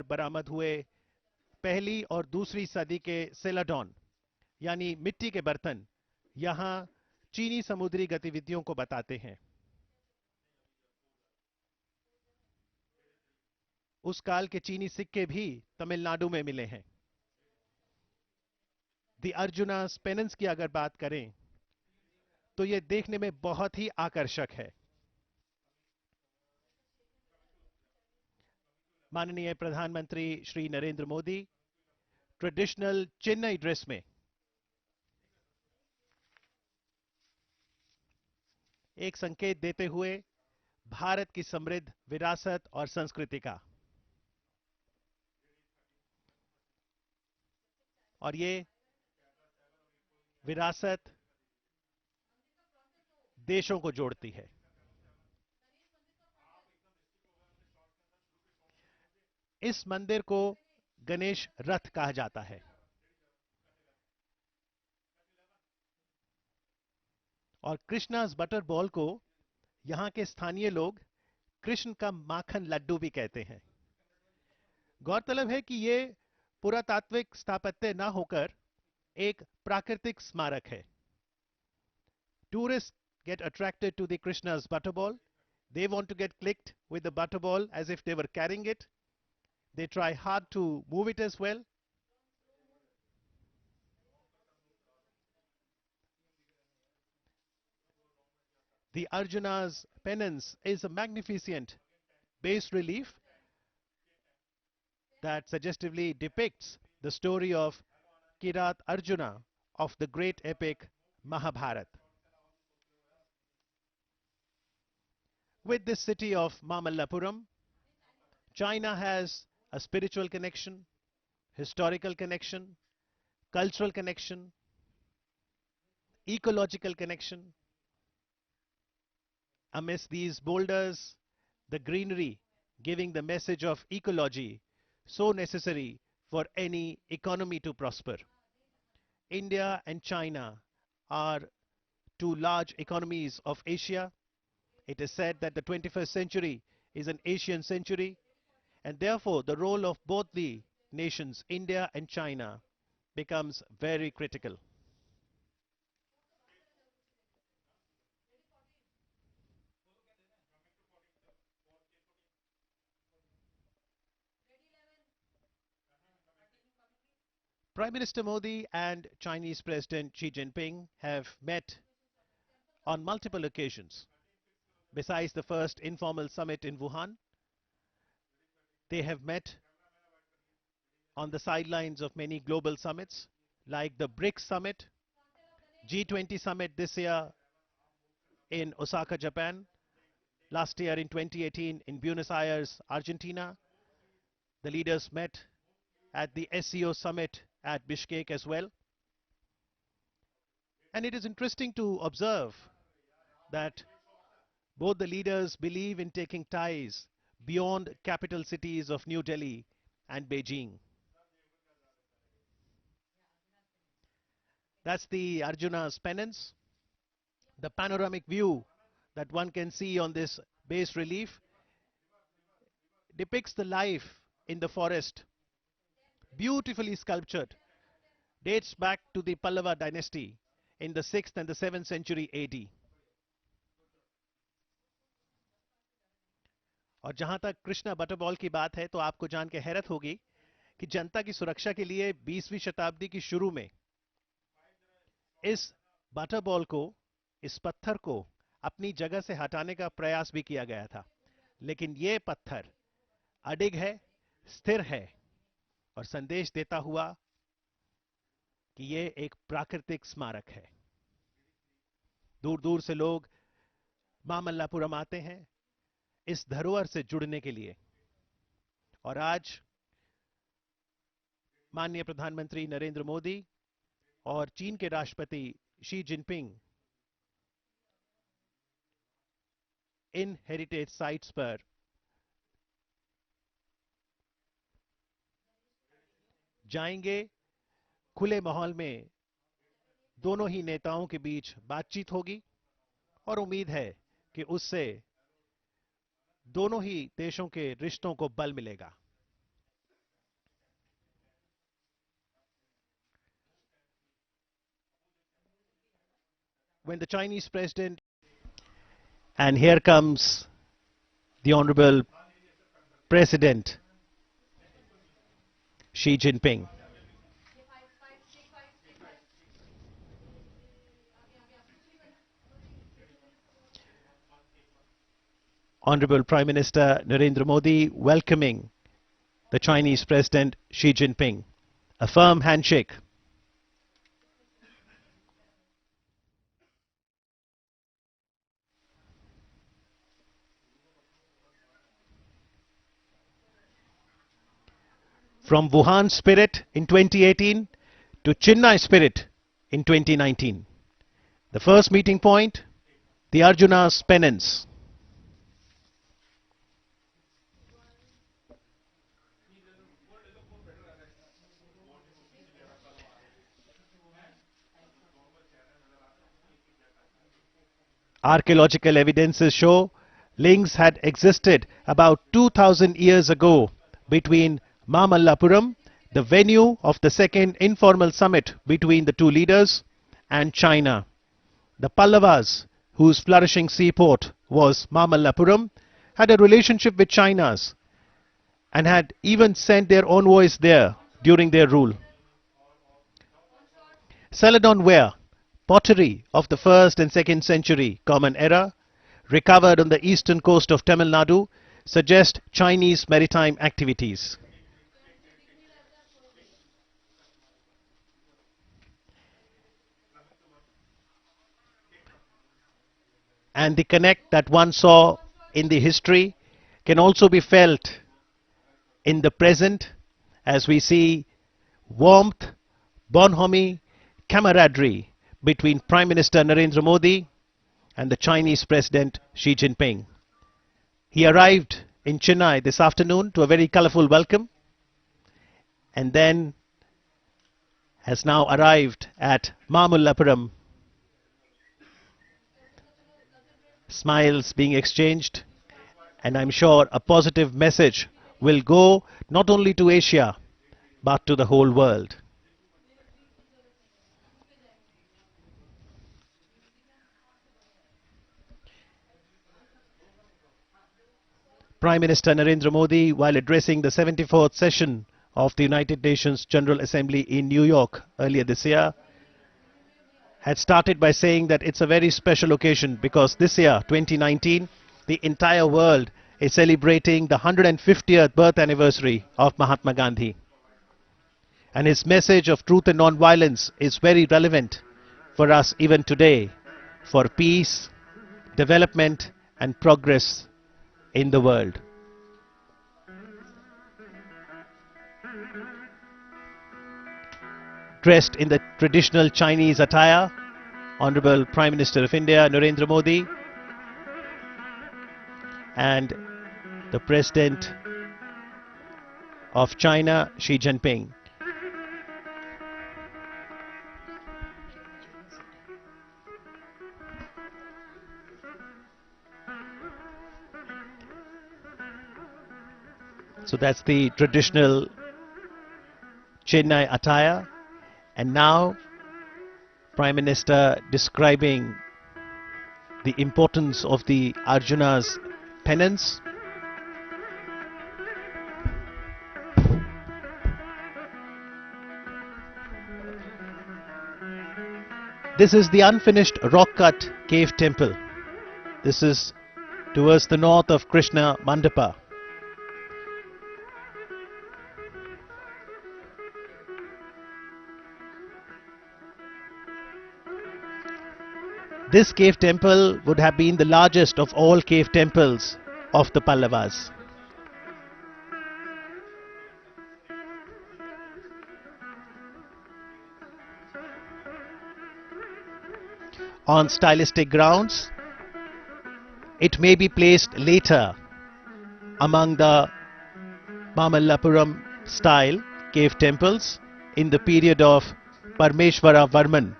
बरामद हुए पहली और दूसरी सदी के सेलाडॉन यानी मिट्टी के बर्तन यहां चीनी समुद्री गतिविधियों को बताते हैं। उस काल के चीनी सिक्के भी तमिलनाडु में मिले हैं। दी अर्जुना पेनेंस की अगर बात करें तो यह देखने में बहुत ही आकर्षक है। माननीय प्रधानमंत्री श्री नरेंद्र मोदी ट्रेडिशनल चेन्नई ड्रेस में एक संकेत देते हुए भारत की समृद्ध विरासत और संस्कृति का, और ये विरासत देशों को जोड़ती है। इस मंदिर को गणेश रथ कहा जाता है और कृष्णास बटर बॉल को यहां के स्थानीय लोग कृष्ण का माखन लड्डू भी कहते हैं। गौरतलब है कि यह पुरातात्विक स्थापत्य न होकर एक प्राकृतिक स्मारक है। Tourists get attracted to the Krishna's butterball. They want to get clicked with the butterball as if they were carrying it. They try hard to move it as well. The Arjuna's penance is a magnificent bas relief that suggestively depicts the story of Kirat Arjuna of the great epic Mahabharata. With this city of Mamallapuram, China has a spiritual connection, historical connection, cultural connection, ecological connection. Amidst these boulders, the greenery giving the message of ecology so necessary for any economy to prosper. India and China are two large economies of Asia. It is said that the 21st century is an Asian century, and therefore the role of both the nations, India and China, becomes very critical. Prime Minister Modi and Chinese President Xi Jinping have met on multiple occasions. Besides the first informal summit in Wuhan, they have met on the sidelines of many global summits like the BRICS summit, G20 summit this year in Osaka, Japan, last year in 2018 in Buenos Aires, Argentina. The leaders met at the SCO summit at Bishkek as well. And it is interesting to observe that both the leaders believe in taking ties beyond capital cities of New Delhi and Beijing. That's the Arjuna's penance. The panoramic view that one can see on this bas relief depicts the life in the forest, beautifully sculptured, dates back to the Pallava dynasty in the 6th and the 7th century AD. और जहां तक Krishna butterball की बात है तो आपको जान के हैरत होगी कि जनता की सुरक्षा के लिए 20वीं शताब्दी की शुरू में इस बटरबॉल को, इस पत्थर को अपनी जगह से हटाने का प्रयास भी किया गया था, लेकिन यह पत्थर अडिग है, स्थिर है और संदेश देता हुआ कि यह एक प्राकृतिक स्मारक है। दूर दूर से लोग मामल्लापुरम आते हैं इस धरोहर से जुड़ने के लिए, और आज माननीय प्रधानमंत्री नरेंद्र मोदी और चीन के राष्ट्रपति शी जिनपिंग इन हेरिटेज साइट्स पर जाएंगे। खुले माहौल में दोनों ही नेताओं के बीच बातचीत होगी और उम्मीद है कि उससे दोनों ही देशों के रिश्तों को बल मिलेगा। when the Chinese president, and here comes the Honorable President Xi Jinping. Honorable Prime Minister Narendra Modi welcoming the Chinese President Xi Jinping. A firm handshake. From Wuhan spirit in 2018 to Chennai spirit in 2019. The first meeting point, the Arjuna's Penance. Archaeological evidences show links had existed about 2000 years ago between Mamallapuram, the venue of the second informal summit between the two leaders, and China. The Pallavas, whose flourishing seaport was Mamallapuram, had a relationship with China's and had even sent their envoys there during their rule. Celadon ware, pottery of the 1st and 2nd century Common Era, recovered on the eastern coast of Tamil Nadu, suggest Chinese maritime activities. And the connect that one saw in the history can also be felt in the present as we see warmth, bonhomie, camaraderie between Prime Minister Narendra Modi and the Chinese President Xi Jinping. He arrived in Chennai this afternoon to a very colorful welcome and then has now arrived at Mamallapuram. Smiles being exchanged, and I'm sure a positive message will go not only to Asia but to the whole world. Prime Minister Narendra Modi, while addressing the 74th session of the United Nations General Assembly in New York earlier this year, had started by saying that it's a very special occasion because this year, 2019, the entire world is celebrating the 150th birth anniversary of Mahatma Gandhi. And his message of truth and non-violence is very relevant for us even today, for peace, development and progress in the world. Dressed in the traditional Chinese attire, Honorable Prime Minister of India Narendra Modi and the President of China Xi Jinping. So that's the traditional Chennai attire, and now Prime Minister describing the importance of the Arjuna's penance. This is the unfinished rock-cut cave temple. This is towards the north of Krishna Mandapa. This cave temple would have been the largest of all cave temples of the Pallavas. On stylistic grounds, it may be placed later among the Mamallapuram style cave temples in the period of Parmeshwara Varman,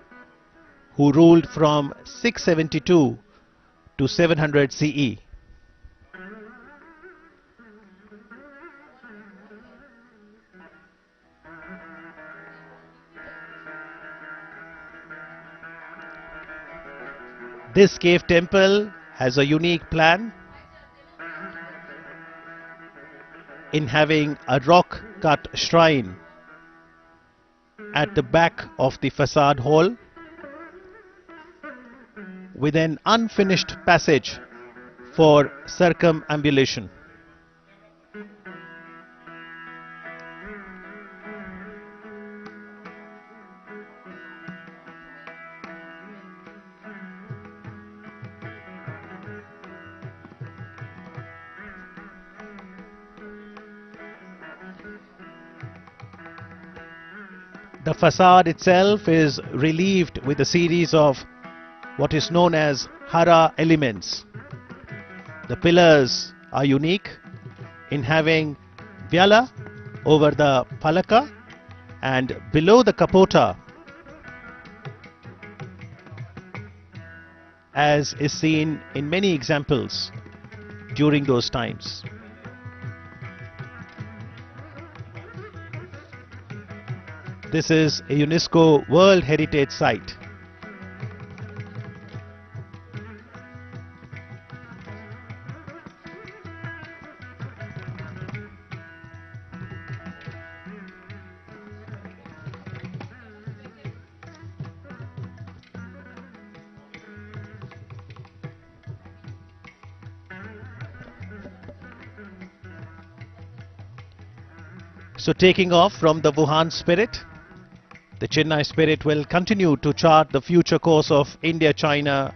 who ruled from 672 to 700 CE. This cave temple has a unique plan in having a rock cut shrine at the back of the facade hall with an unfinished passage for circumambulation. The facade itself is relieved with a series of what is known as Hara elements. The pillars are unique in having Vyala over the Palaka and below the Kapota, as is seen in many examples during those times. This is a UNESCO World Heritage Site. So taking off from the Wuhan spirit, the Chennai spirit will continue to chart the future course of India-China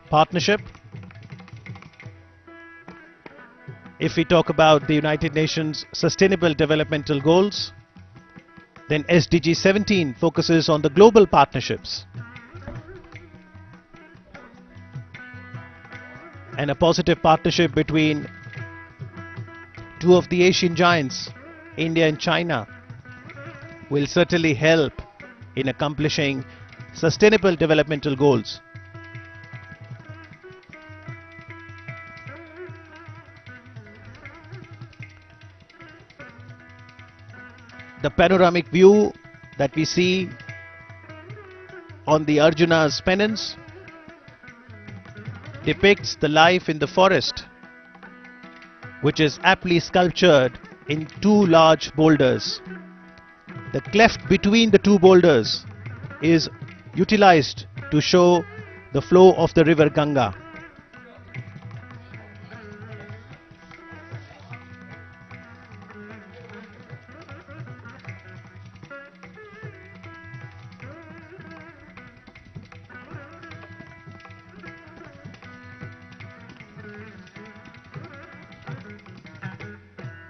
partnership. If we talk about the United Nations Sustainable Developmental Goals, then SDG 17 focuses on the global partnerships and a positive partnership between two of the Asian giants, India and China, will certainly help in accomplishing sustainable developmental goals. The panoramic view that we see on the Arjuna's Penance depicts the life in the forest, which is aptly sculptured in two large boulders. The cleft between the two boulders is utilized to show the flow of the river Ganga.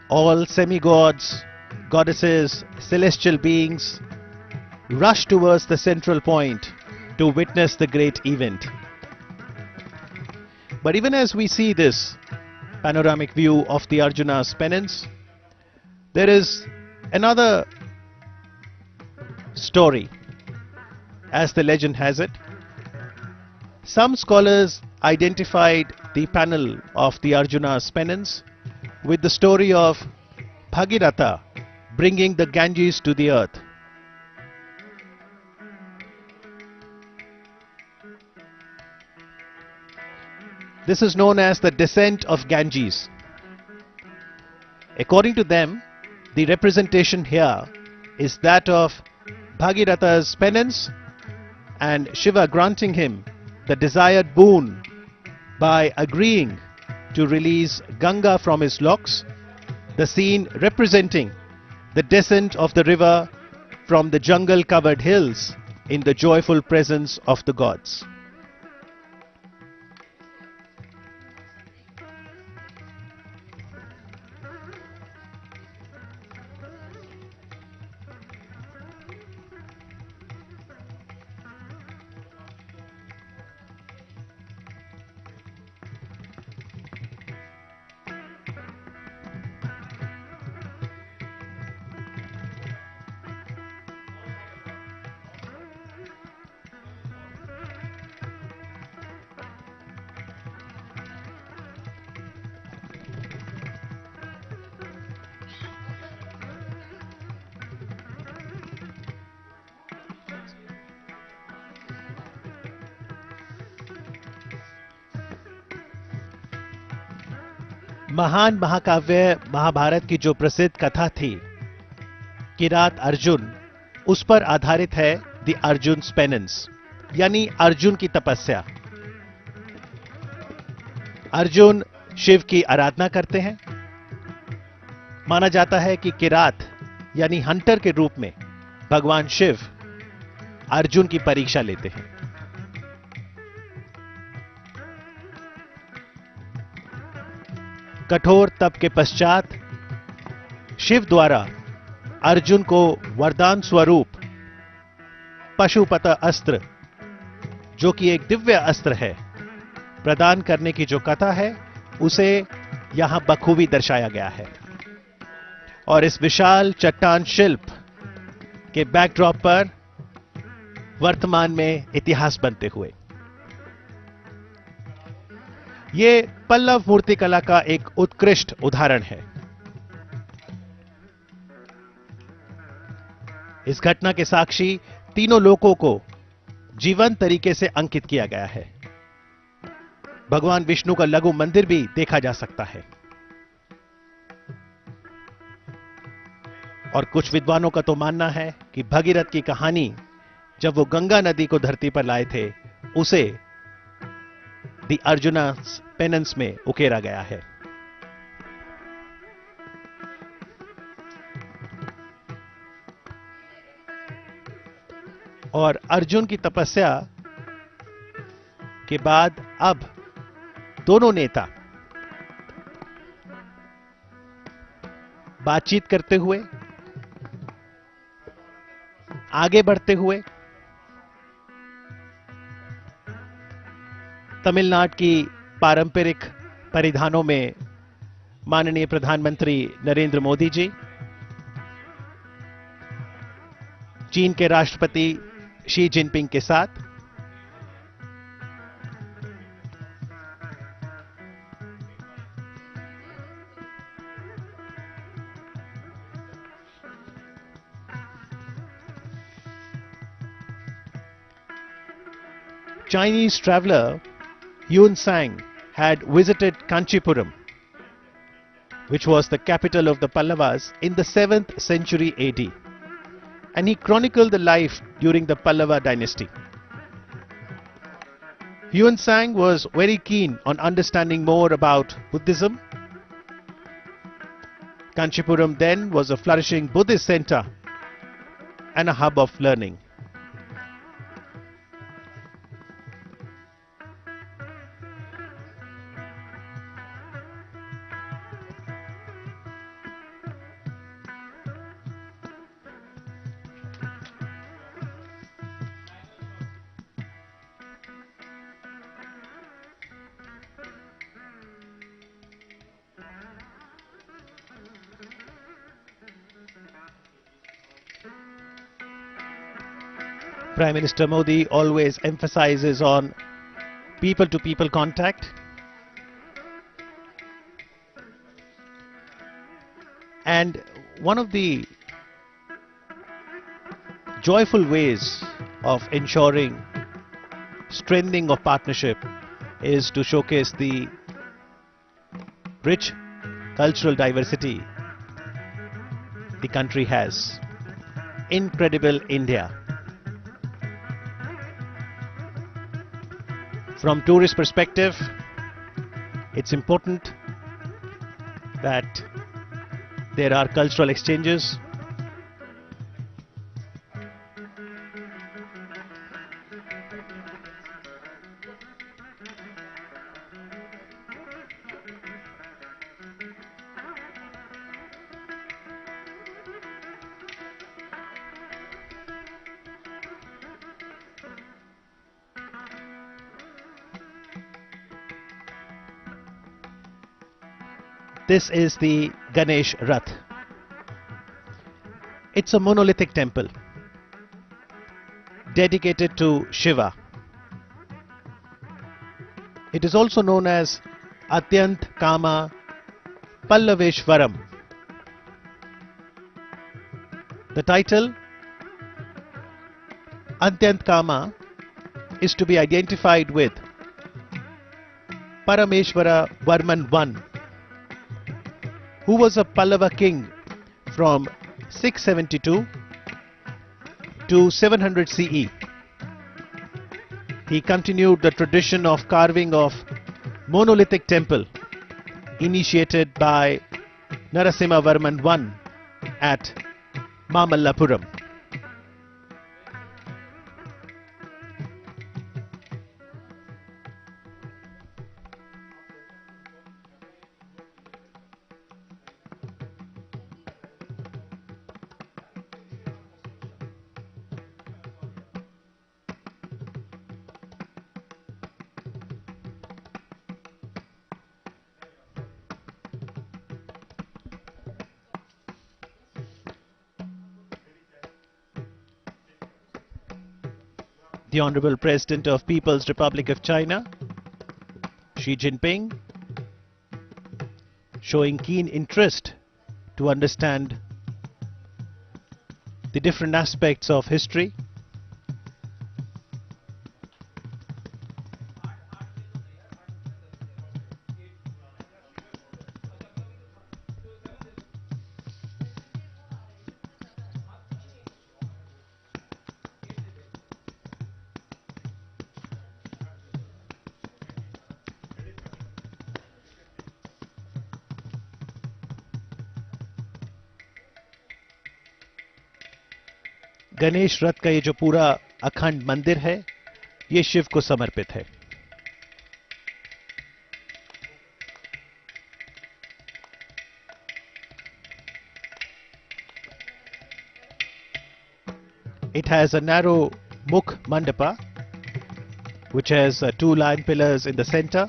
All semi-gods, goddesses, celestial beings rush towards the central point to witness the great event. But even as we see this panoramic view of the Arjuna's Penance, there is another story, as the legend has it. Some scholars identified the panel of the Arjuna's Penance with the story of Bhagiratha bringing the Ganges to the earth. This is known as the descent of Ganges. According to them, the representation here is that of Bhagiratha's penance and Shiva granting him the desired boon by agreeing to release Ganga from his locks, the scene representing the descent of the river from the jungle-covered hills in the joyful presence of the gods. महान महाकाव्य महाभारत की जो प्रसिद्ध कथा थी किरात अर्जुन, उस पर आधारित है द अर्जुन पेनेंस, यानी अर्जुन की तपस्या। अर्जुन शिव की आराधना करते हैं। माना जाता है कि किरात यानी हंटर के रूप में भगवान शिव अर्जुन की परीक्षा लेते हैं। कठोर तप के पश्चात शिव द्वारा अर्जुन को वरदान स्वरूप पशुपत अस्त्र, जो कि एक दिव्य अस्त्र है, प्रदान करने की जो कथा है उसे यहां बखूबी दर्शाया गया है। और इस विशाल चट्टान शिल्प के बैकड्रॉप पर वर्तमान में इतिहास बनते हुए यह पल्लव मूर्तिकला का एक उत्कृष्ट उदाहरण है। इस घटना के साक्षी तीनों लोकों को जीवंत तरीके से अंकित किया गया है। भगवान विष्णु का लघु मंदिर भी देखा जा सकता है। और कुछ विद्वानों का तो मानना है कि भगीरथ की कहानी जब वो गंगा नदी को धरती पर लाए थे, उसे द अर्जुना पेनेंस में उकेरा गया है। और अर्जुन की तपस्या के बाद अब दोनों नेता बातचीत करते हुए, आगे बढ़ते हुए तमिलनाडु की पारंपरिक परिधानों में माननीय प्रधानमंत्री नरेंद्र मोदी जी, चीन के राष्ट्रपति शी जिनपिंग के साथ Chinese traveler Yuan Sang had visited Kanchipuram, which was the capital of the Pallavas in the 7th century AD, and he chronicled the life during the Pallava dynasty. Yuan Sang was very keen on understanding more about Buddhism. Kanchipuram then was a flourishing Buddhist center and a hub of learning. Prime Minister Modi always emphasizes on people-to-people contact, and one of the joyful ways of ensuring strengthening of partnership is to showcase the rich cultural diversity the country has. Incredible India. From tourist perspective, it's important that there are cultural exchanges. This is the Ganesh Rath. It's a monolithic temple dedicated to Shiva. It is also known as Atyant Kama Pallaveshwaram. The title Atyant Kama is to be identified with Parameshwara Varman I, who was a Pallava king from 672 to 700 CE. He continued the tradition of carving of monolithic temple initiated by Narasimhavarman I at Mamallapuram. The Honorable President of People's Republic of China, Xi Jinping, showing keen interest to understand the different aspects of history. Ganesh रथ का ये जो पूरा अखंड मंदिर है, ये शिव को समर्पित है. It has a narrow Mukh Mandapa, which has 2 lion pillars in the center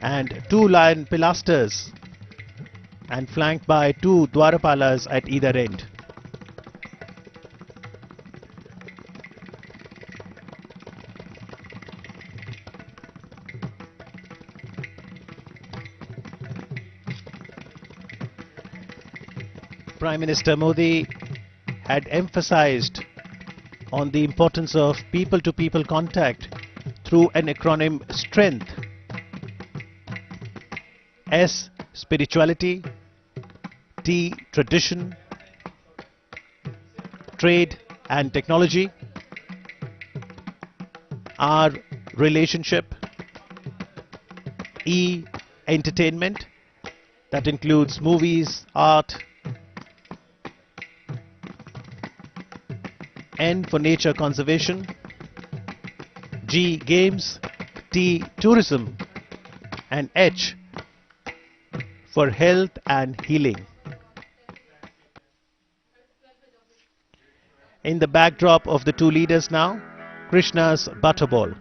and 2 lion pilasters, and flanked by 2 Dwarapalas at either end. Prime Minister Modi had emphasized on the importance of people-to-people contact through an acronym STRENGTH. S, spirituality; T, tradition; trade and technology; R, relationship; E, entertainment, that includes movies, art; N for nature conservation; G, games; T, tourism; and H for health and healing. In the backdrop of the 2 leaders now, Krishna's butterball.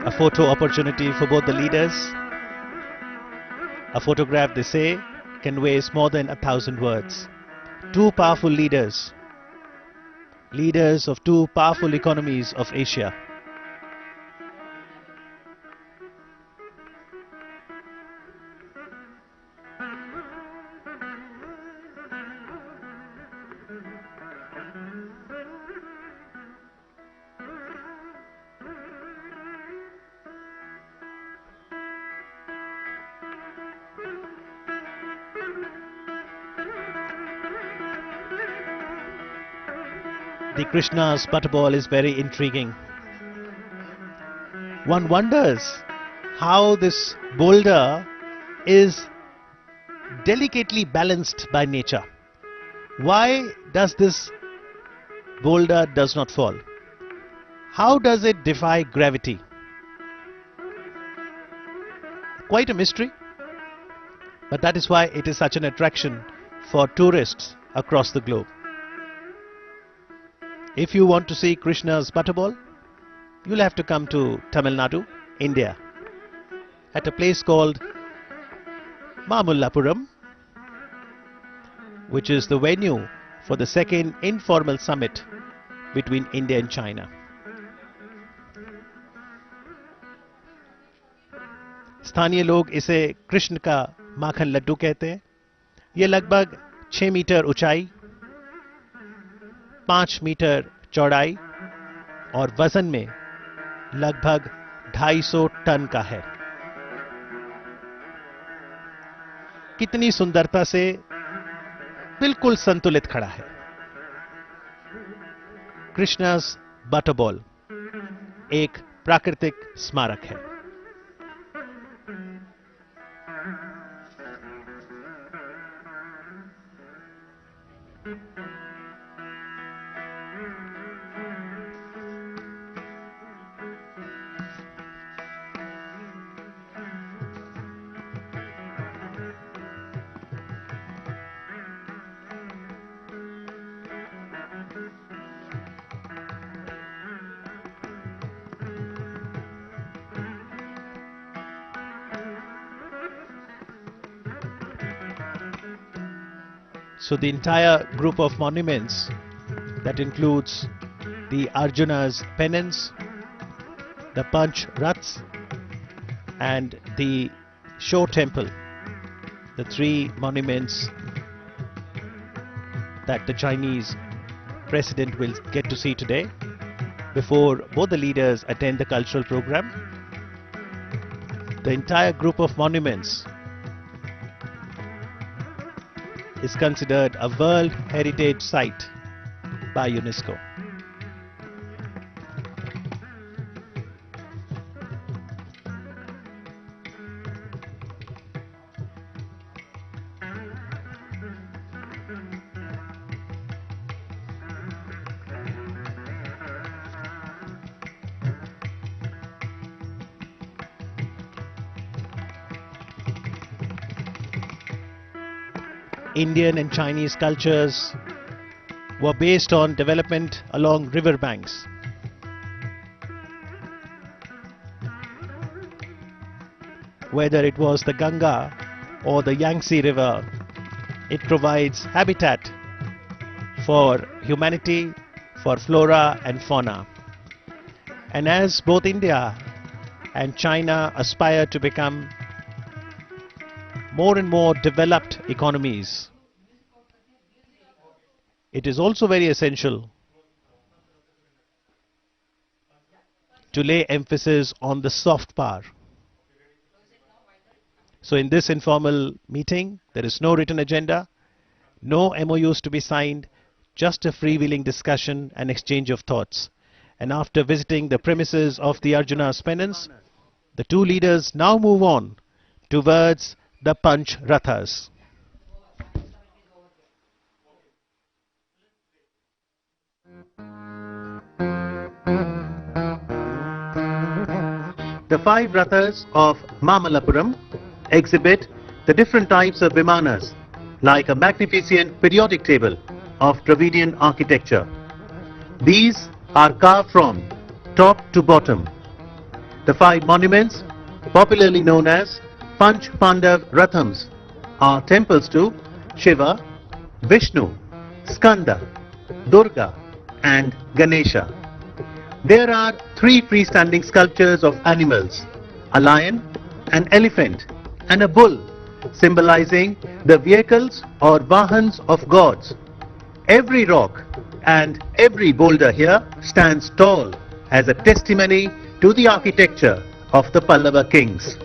A photo opportunity for both the leaders. A photograph, they say, conveys more than 1,000 words. 2 powerful leaders. Leaders of 2 powerful economies of Asia. The Krishna's butterball is very intriguing. One wonders how this boulder is delicately balanced by nature. Why does this boulder does not fall? How does it defy gravity? Quite a mystery, but that is why it is such an attraction for tourists across the globe. If you want to see Krishna's butterball, you'll have to come to Tamil Nadu, India, at a place called Mamallapuram, which is the venue for the second informal summit between India and China. स्थानीय लोग इसे कृष्ण का माखन लड्डू कहते हैं। यह लगभग 6 metre ऊंचाई, 5 metre चौड़ाई और वजन में लगभग 250 टन का है। कितनी सुंदरता से बिल्कुल संतुलित खड़ा है। कृष्णा's बटरबॉल एक प्राकृतिक स्मारक है। So the entire group of monuments that includes the Arjuna's Penance, the Pancha Rathas and the Show Temple, the three monuments that the Chinese president will get to see today before both the leaders attend the cultural program. The entire group of monuments is considered a World Heritage Site by UNESCO. Indian and Chinese cultures were based on development along river banks. Whether it was the Ganga or the Yangtze River, it provides habitat for humanity, for flora and fauna. And as both India and China aspire to become more and more developed economies, it is also very essential to lay emphasis on the soft power. So in this informal meeting, there is no written agenda, no MOUs to be signed, just a freewheeling discussion and exchange of thoughts. And after visiting the premises of the Arjuna's Penance, the two leaders now move on towards the Pancha Rathas. The 5 Rathas of Mamallapuram exhibit the different types of vimanas, like a magnificent periodic table of Dravidian architecture. These are carved from top to bottom. The 5 monuments, popularly known as Panch Pandav Rathams, are temples to Shiva, Vishnu, Skanda, Durga and Ganesha. There are 3 freestanding sculptures of animals, a lion, an elephant and a bull, symbolizing the vehicles or vahans of gods. Every rock and every boulder here stands tall as a testimony to the architecture of the Pallava kings.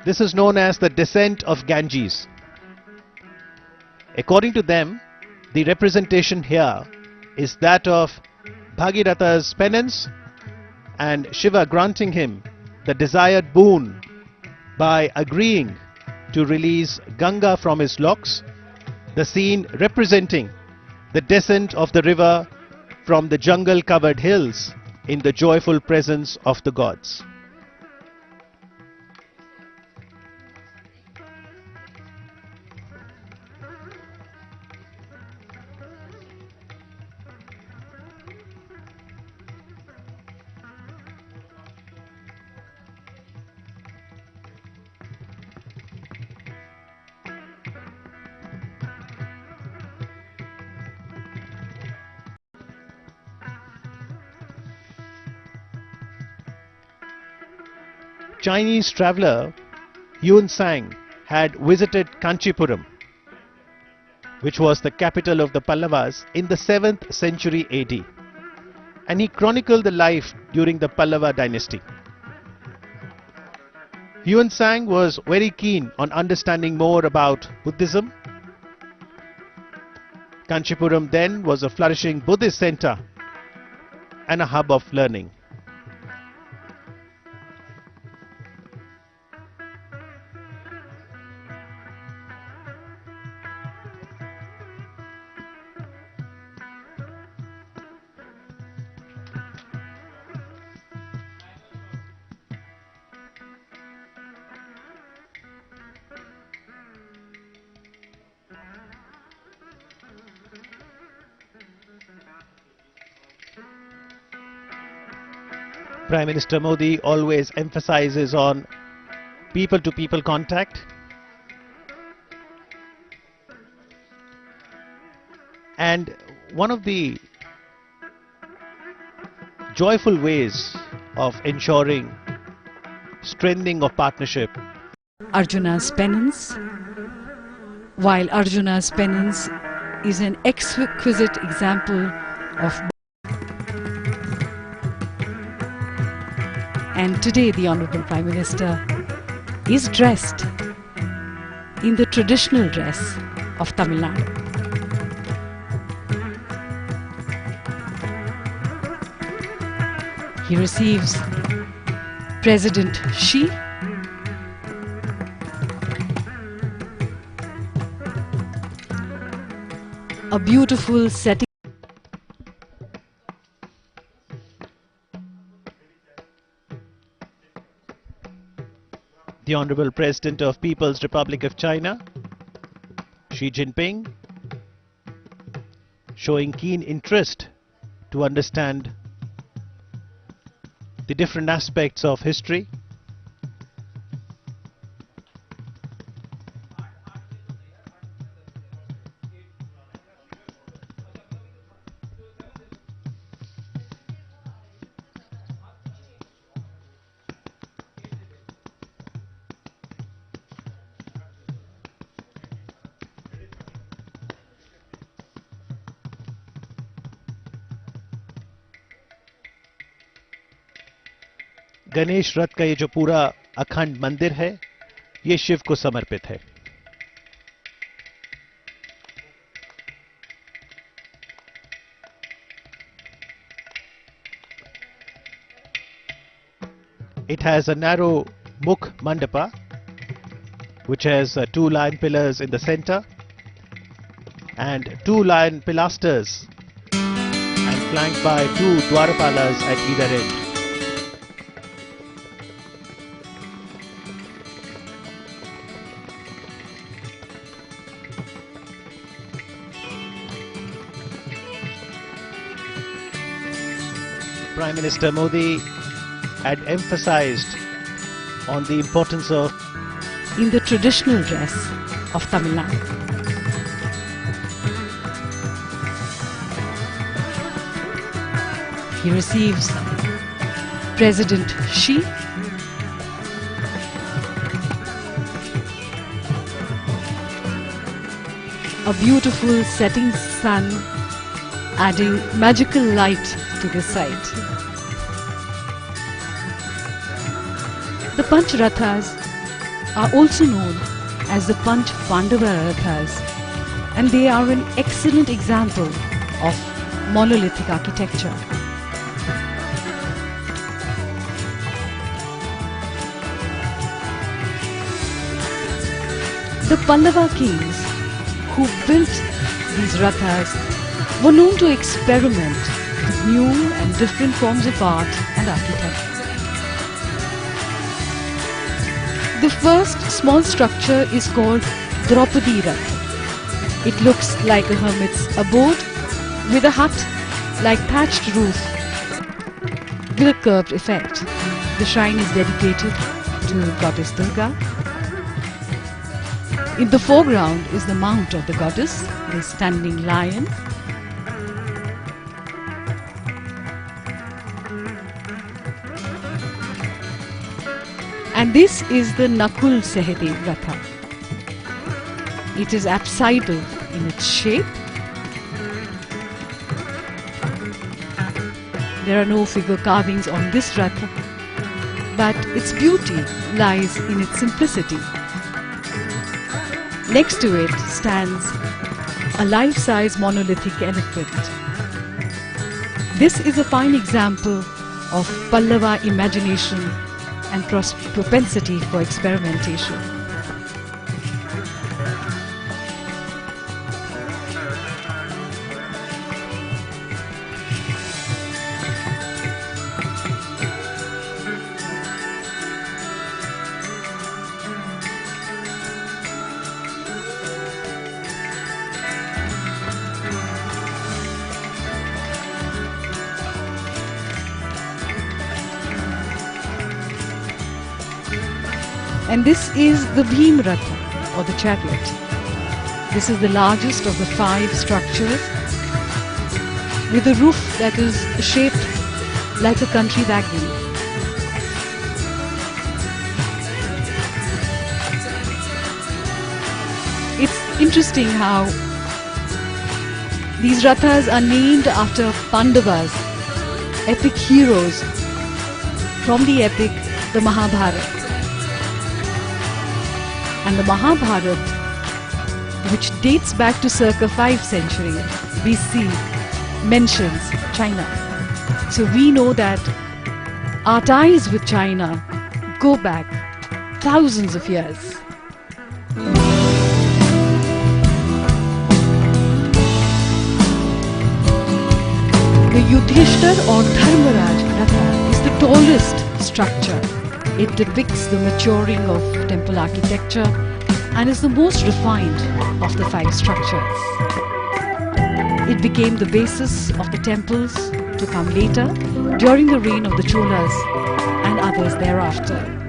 This is known as the descent of Ganges. According to them, the representation here is that of Bhagiratha's penance and Shiva granting him the desired boon by agreeing to release Ganga from his locks, the scene representing the descent of the river from the jungle-covered hills in the joyful presence of the gods. Chinese traveller Yuan Sang had visited Kanchipuram, which was the capital of the Pallavas, in the 7th century AD, and he chronicled the life during the Pallava dynasty. Yuan Sang was very keen on understanding more about Buddhism. Kanchipuram then was a flourishing Buddhist center and a hub of learning. Prime Minister Modi always emphasizes on people-to-people contact, and one of the joyful ways of ensuring strengthening of partnership. Arjuna's Penance. While Arjuna's Penance is an exquisite example of, and today the Honorable Prime Minister is dressed in the traditional dress of Tamil Nadu. He receives President Xi, a beautiful setting. The Honorable President of People's Republic of China, Xi Jinping, showing keen interest to understand the different aspects of history. Ganesh रथ का ये जो पूरा अखंड मंदिर है, ये शिव को समर्पित है. It has a narrow Mukh Mandapa, which has 2 lion pillars in the center and 2 lion pilasters, and flanked by 2 Dwarapalas at either end. Prime Minister Modi had emphasized on the importance of in the traditional dress of Tamil Nadu. He receives President Xi, a beautiful setting sun adding magical light to the sight. The Pancha Rathas are also known as the Panch Pandava Rathas, and they are an excellent example of monolithic architecture. The Pallava kings who built these rathas were known to experiment with new and different forms of art and architecture. The first small structure is called Draupadi Rath. It looks like a hermit's abode with a hut like thatched roof with a curved effect. The shrine is dedicated to Goddess Durga. In the foreground is the mount of the goddess, the standing lion. And this is the Nakul Sahadev Ratha. It is apsidal in its shape. There are no figure carvings on this Ratha, but its beauty lies in its simplicity. Next to it stands a life-size monolithic elephant. This is a fine example of Pallava imagination and propensity for experimentation. And this is the Bhim Ratha, or the chariot. This is the largest of the 5 structures, with a roof that is shaped like a country wagon. It's interesting how these Rathas are named after Pandavas, epic heroes from the epic, the Mahabharata. And the Mahabharata, which dates back to circa 5th century BC, mentions China. So we know that our ties with China go back thousands of years. The Yudhishthir or Dharmaraj Ratha is the tallest structure. It depicts the maturing of temple architecture and is the most refined of the 5 structures. It became the basis of the temples to come later during the reign of the Cholas and others thereafter.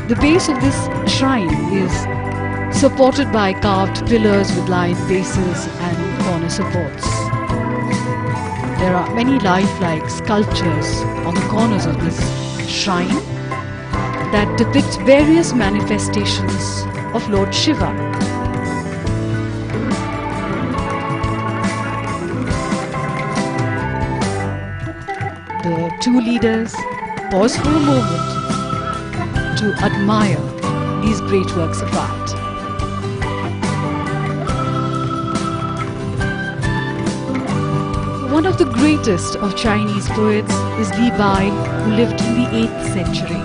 The base of this shrine is supported by carved pillars with lion bases and corner supports. There are many lifelike sculptures on the corners of this shrine that depict various manifestations of Lord Shiva. The 2 leaders pause for a moment to admire these great works of art. One of the greatest of Chinese poets is Li Bai, who lived in the 8th century.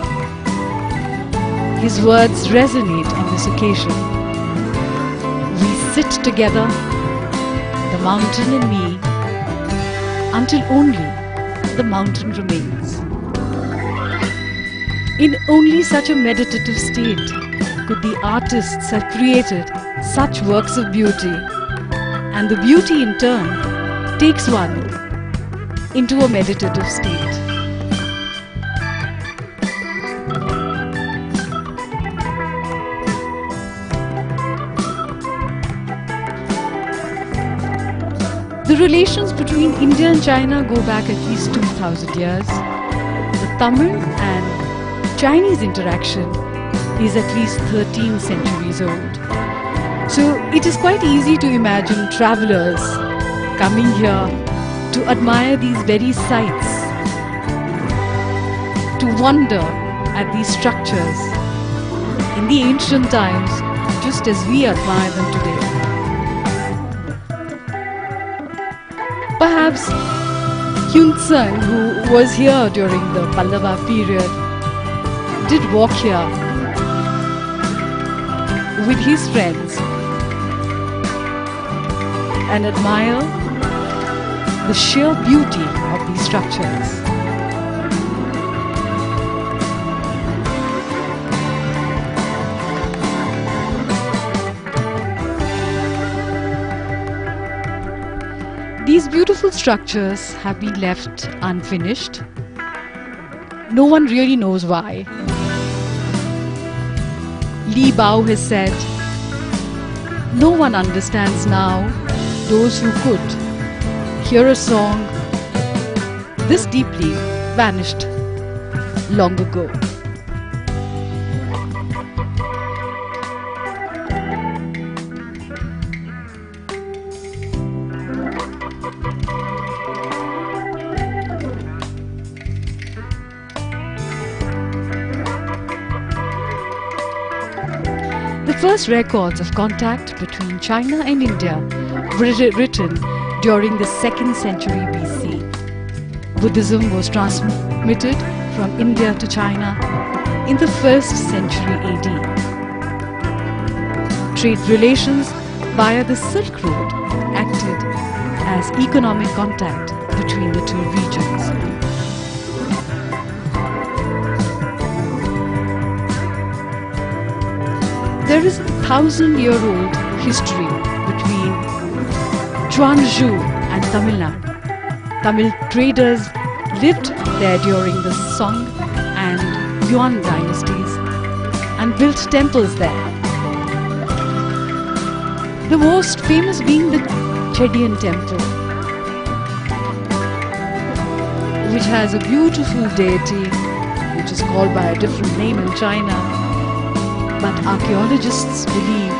His words resonate on this occasion. We sit together, the mountain and me, until only the mountain remains. In only such a meditative state could the artists have created such works of beauty, and the beauty in turn takes one into a meditative state. The relations between India and China go back at least 2000 years. The Tamil and Chinese interaction is at least 13 centuries old. So it is quite easy to imagine travelers coming here to admire these very sites, to wonder at these structures in the ancient times, just as we admire them today. Perhaps Hyun-sung, who was here during the Pallava period, did walk here with his friends and admire the sheer beauty of these structures. These beautiful structures have been left unfinished. No one really knows why. Li Bao has said, "No one understands now those who could hear a song this deeply vanished long ago." The first records of contact between China and India were written during the 2nd century BC. Buddhism was transmitted from India to China in the 1st century AD. Trade relations via the Silk Road acted as economic contact between the two regions. There is a 1,000-year-old history between Zhuangzhou and Tamil Nadu. Tamil traders lived there during the Song and Yuan dynasties and built temples there. The most famous being the Chedian temple, which has a beautiful deity which is called by a different name in China. But archaeologists believe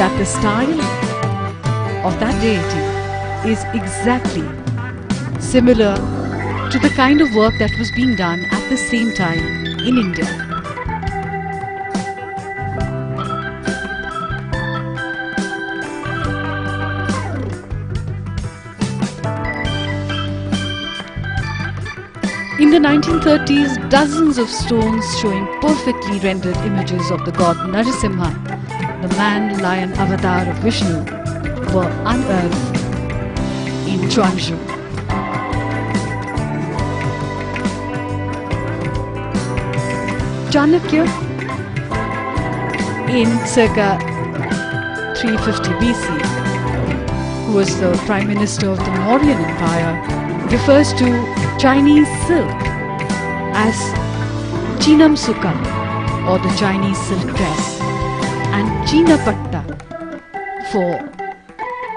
that the style of that deity is exactly similar to the kind of work that was being done at the same time in India. In the 1930s, dozens of stones showing perfectly rendered images of the god Narasimha, the man-lion avatar of Vishnu, were unearthed in Zhuangzhou. Chanakya, in circa 350 BC, who was the Prime Minister of the Mauryan Empire, refers to Chinese silk as Chinam Sukha, or the Chinese silk dress, and Chinapatta for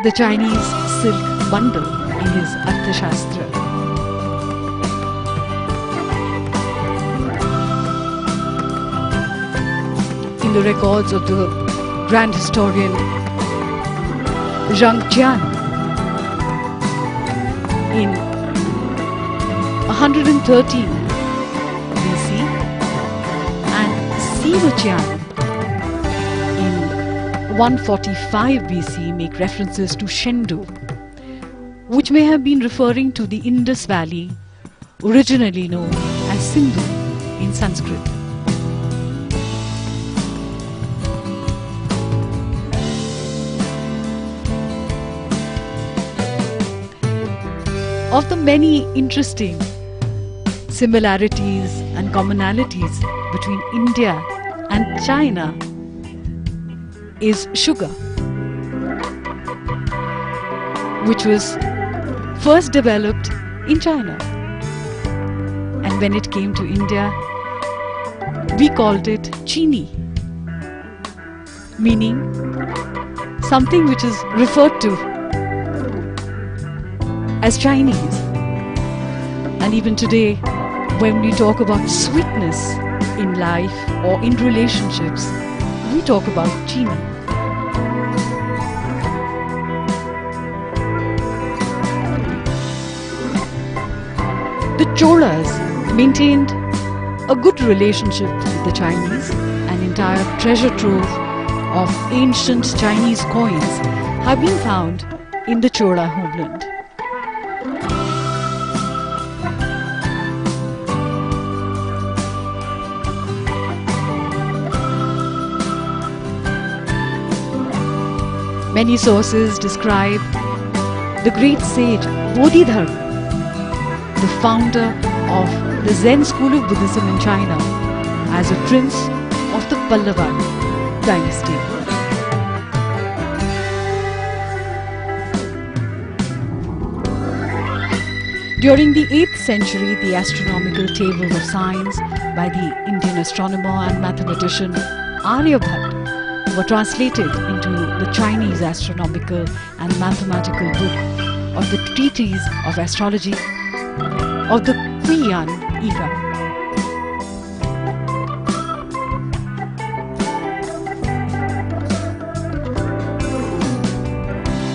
the Chinese silk bundle in his Arthashastra. In the records of the Grand Historian Zhang Jian, in 113 BC and Siva Qian in 145 BC make references to Shendu, which may have been referring to the Indus Valley, originally known as Sindhu in Sanskrit. Of the many interesting similarities and commonalities between India and China is sugar, which was first developed in China, and when it came to India, we called it chini, meaning something which is referred to as Chinese. And even today, when we talk about sweetness in life or in relationships, we talk about chini. The Cholas maintained a good relationship with the Chinese, and in entire treasure trove of ancient Chinese coins have been found in the Chola homeland. Many sources describe the great sage Bodhidharma, the founder of the Zen school of Buddhism in China, as a prince of the Pallava dynasty. During the 8th century, the astronomical tables of science by the Indian astronomer and mathematician Aryabhatta were translated into the Chinese astronomical and mathematical book of the Treatise of Astrology of the Huiyan era.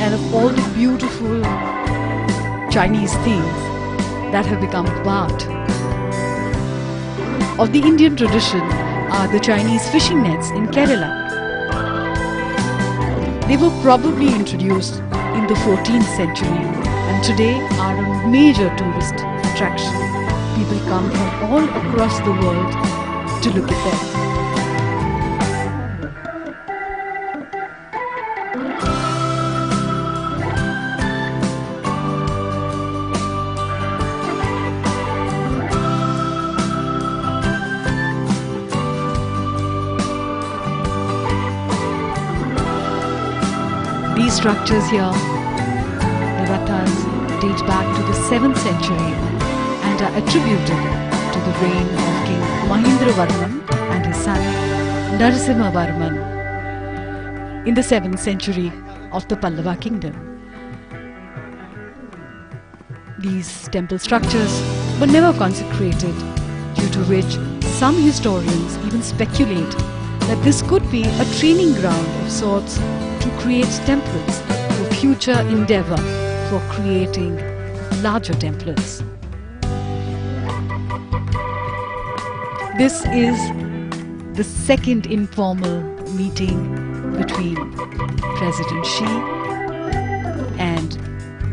And of all the beautiful Chinese things that have become part of the Indian tradition are the Chinese fishing nets in Kerala. They were probably introduced in the 14th century and today are a major tourist attraction. People come from all across the world to look at them. These structures here, the Rathas, date back to the 7th century and are attributed to the reign of King Mahendravarman and his son Narasimhavarman in the 7th century of the Pallava kingdom. These temple structures were never consecrated, due to which some historians even speculate that this could be a training ground of sorts to create templates for future endeavor for creating larger templates. This is the second informal meeting between President Xi and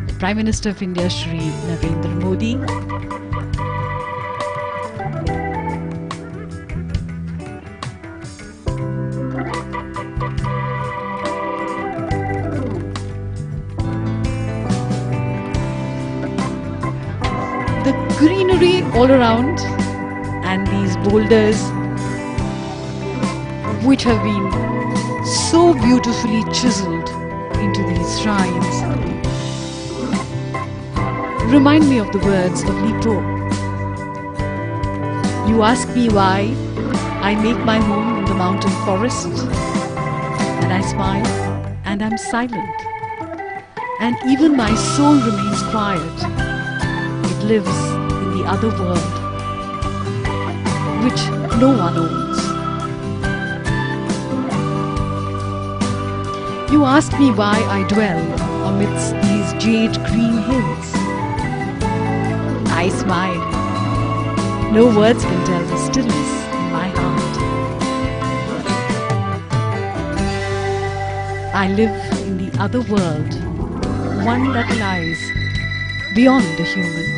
the Prime Minister of India, Shri Narendra Modi. The greenery all around and these boulders which have been so beautifully chiseled into these shrines remind me of the words of Lepo. You ask me why I make my home in the mountain forest, and I smile and I'm silent, and even my soul remains quiet. It lives in the other world, which no one owns. You ask me why I dwell amidst these jade green hills. I smile. No words can tell the stillness in my heart. I live in the other world, one that lies beyond the human.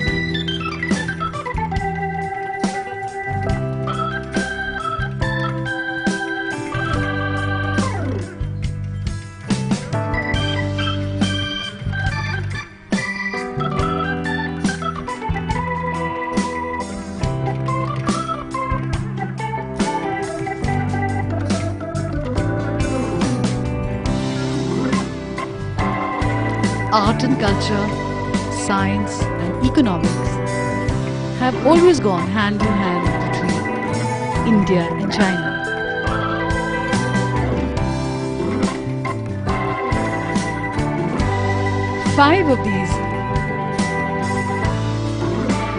Art and culture, science and economics have always gone hand in hand between India and China. Five of these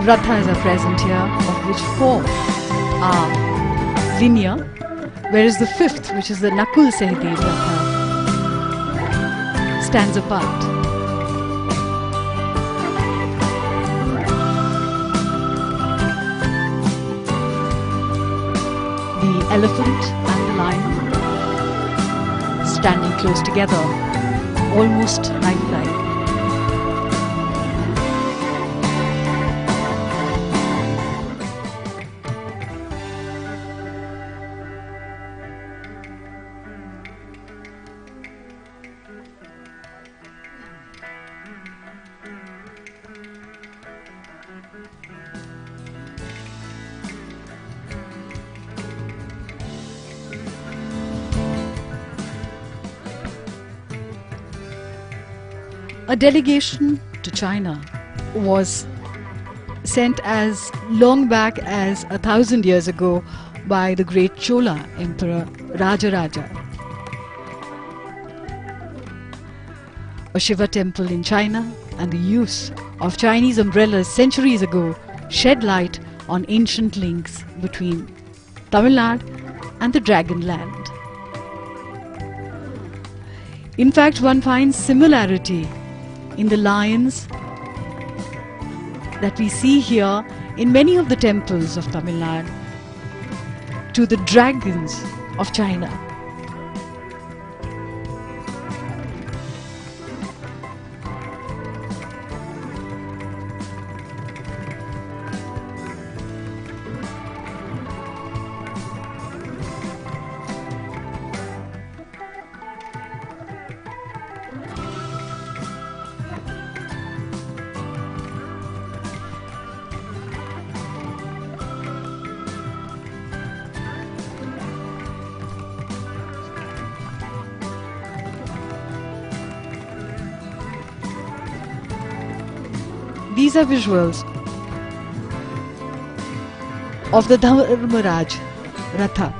Rathas are present here, of which four are linear, whereas the fifth, which is the Nakul Sahdev Ratha, stands apart. The elephant and the the line, standing close together, almost lifelike. A delegation to China was sent as long back as 1,000 years ago by the great Chola Emperor Rajaraja. A Shiva temple in China and the use of Chinese umbrellas centuries ago shed light on ancient links between Tamil Nadu and the Dragon Land. In fact, one finds similarity in the lions that we see here in many of the temples of Tamil Nadu to the dragons of China. These are visuals of the Dharmaraj Ratha.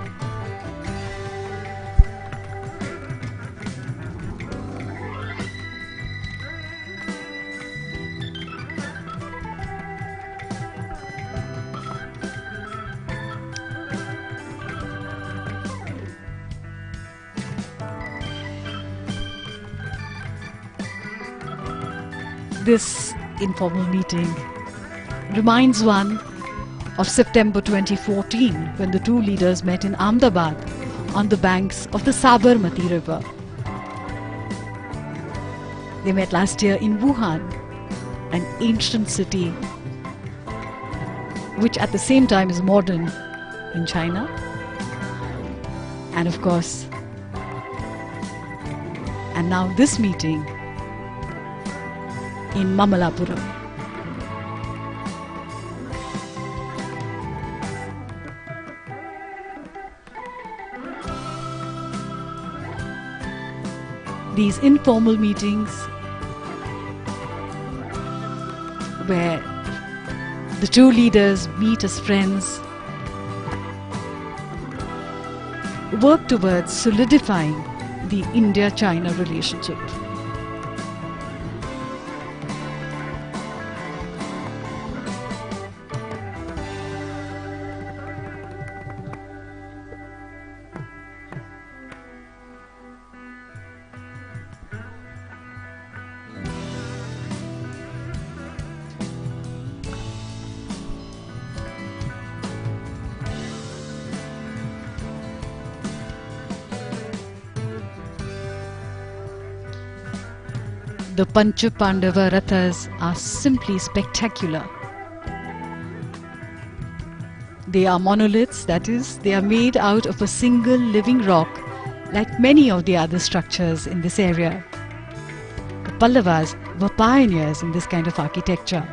This informal meeting reminds one of September 2014 when the two leaders met in Ahmedabad on the banks of the Sabarmati River. They met last year in Wuhan, an ancient city which at the same time is modern in China. And of course, and now this meeting in Mamallapuram. These informal meetings where the two leaders meet as friends work towards solidifying the India-China relationship. The Pancha Rathas are simply spectacular. They are monoliths, that is, they are made out of a single living rock like many of the other structures in this area. The Pallavas were pioneers in this kind of architecture.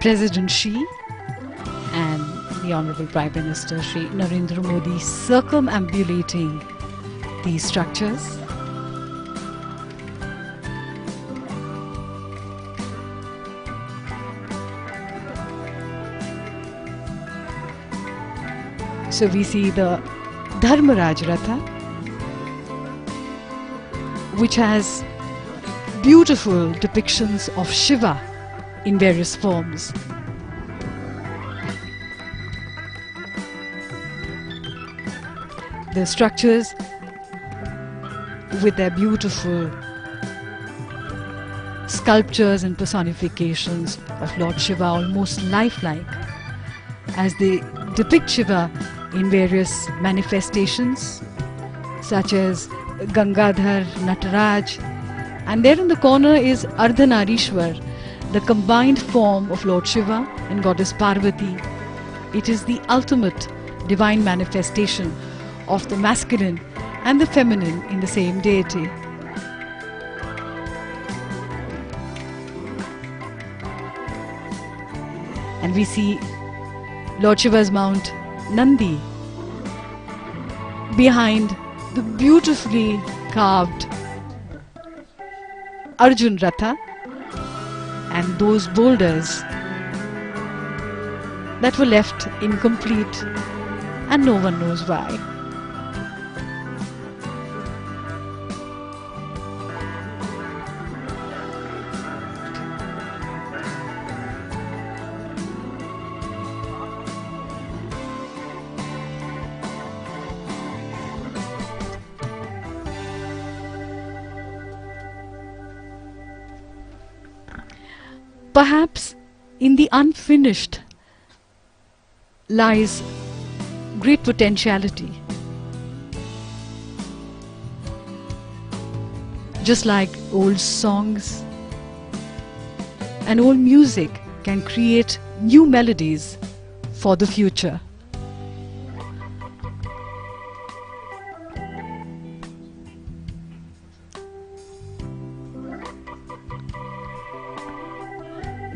President Xi and the Honorable Prime Minister Shri Narendra Modi circumambulating these structures. So we see the Dharmaraj Ratha, which has beautiful depictions of Shiva in various forms. The structures with their beautiful sculptures and personifications of Lord Shiva, almost lifelike, as they depict Shiva in various manifestations such as Gangadhar, Nataraj, and there in the corner is Ardhanarishwar, the combined form of Lord Shiva and Goddess Parvati. It is the ultimate divine manifestation of the masculine and the feminine in the same deity. And we see Lord Shiva's mount Nandi behind the beautifully carved Arjun Ratha and those boulders that were left incomplete, and no one knows why. Perhaps in the unfinished lies great potentiality. Just like old songs and old music can create new melodies for the future.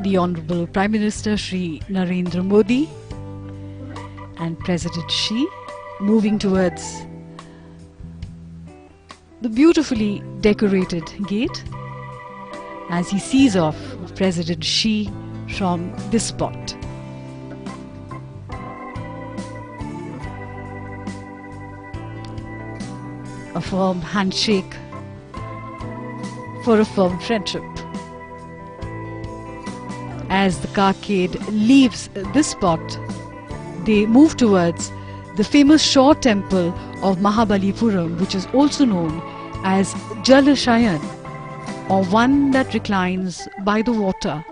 The Honorable Prime Minister Shri Narendra Modi and President Xi moving towards the beautifully decorated gate as he sees off President Xi from this spot. A firm handshake for a firm friendship. As the carcade leaves this spot, they move towards the famous shore temple of Mahabalipuram, which is also known as Jalashayan, or one that reclines by the water.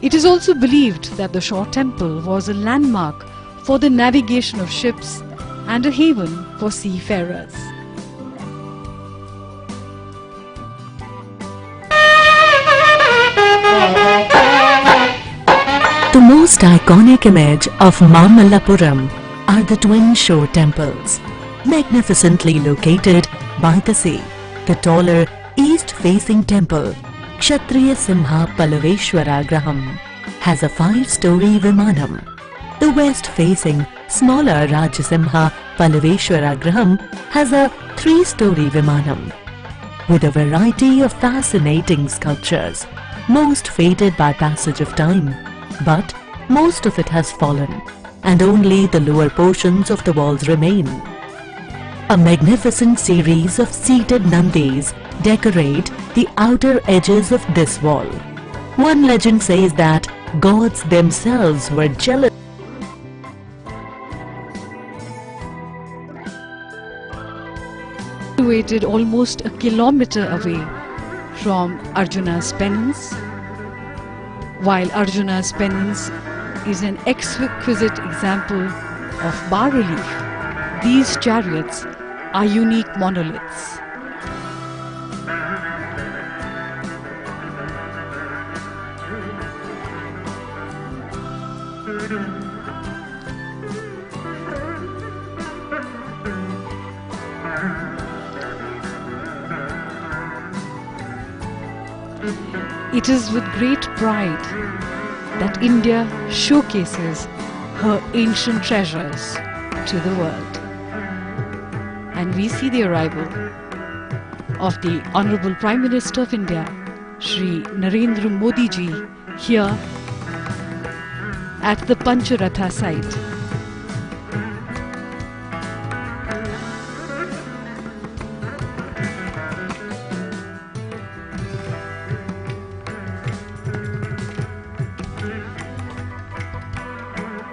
It is also believed that the shore temple was a landmark for the navigation of ships and a haven for seafarers. The most iconic image of Mamallapuram are the twin shore temples, magnificently located by the sea. The taller east-facing temple, Kshatriya Simha Pallaveshwara Graham, has a 5-story Vimanam. The west-facing smaller Rajasimha Pallaveshwara Graham has a 3-story Vimanam. With a variety of fascinating sculptures, most faded by passage of time, but most of it has fallen, and only the lower portions of the walls remain. A magnificent series of seated Nandis decorate the outer edges of this wall. One legend says that gods themselves were jealous. Situated almost a kilometer away from Arjuna's Penance. While Arjuna's Penance is an exquisite example of bas-relief, these chariots are unique monoliths. It is with great pride that India showcases her ancient treasures to the world. And we see the arrival of the Honorable Prime Minister of India, Shri Narendra Modi ji, here at the Pancha Rathas site.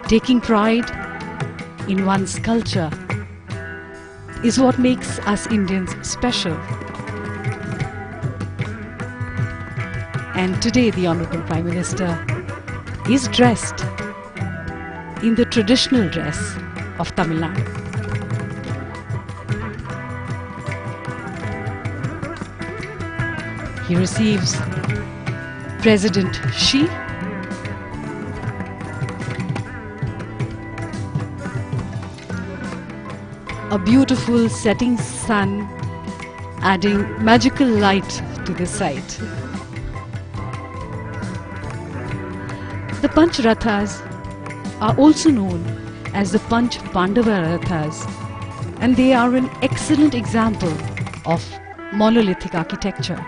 Taking pride in one's culture is what makes us Indians special. And today the Honorable Prime Minister is dressed in the traditional dress of Tamil Nadu. He receives President Xi, a beautiful setting sun adding magical light to the sight. The Pancha Rathas are also known as the Panch Rathas, and they are an excellent example of monolithic architecture.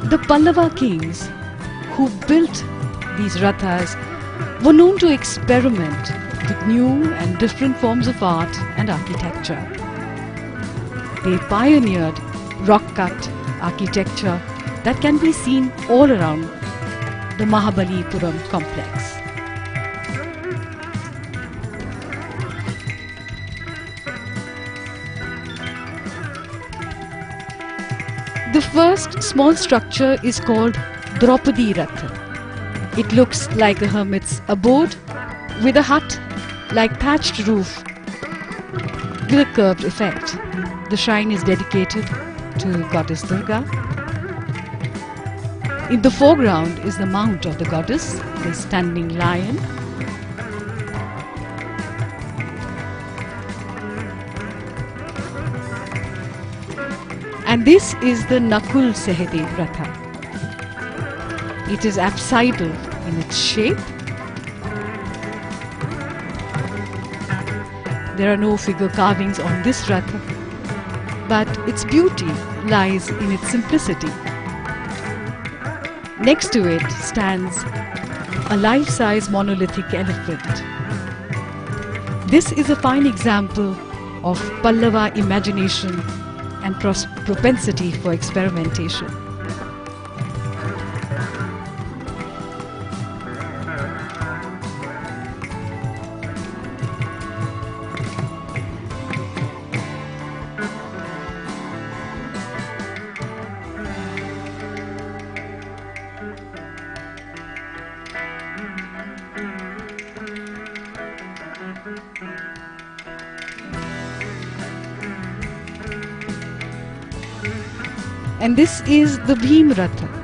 The Pallava kings who built these rathas were known to experiment with new and different forms of art and architecture. They pioneered rock-cut architecture that can be seen all around the Mahabalipuram complex. The first small structure is called Draupadi Rath. It looks like a hermit's abode with a hut-like thatched roof with a curved effect. The shrine is dedicated to Goddess Durga. In the foreground is the mount of the goddess, the standing lion. And this is the Nakul Sahadev Ratha. It is apsidal in its shape. There are no figure carvings on this Ratha, but its beauty lies in its simplicity. Next to it stands a life-size monolithic elephant. This is a fine example of Pallava imagination and propensity for experimentation. And this is the Bhim Ratha.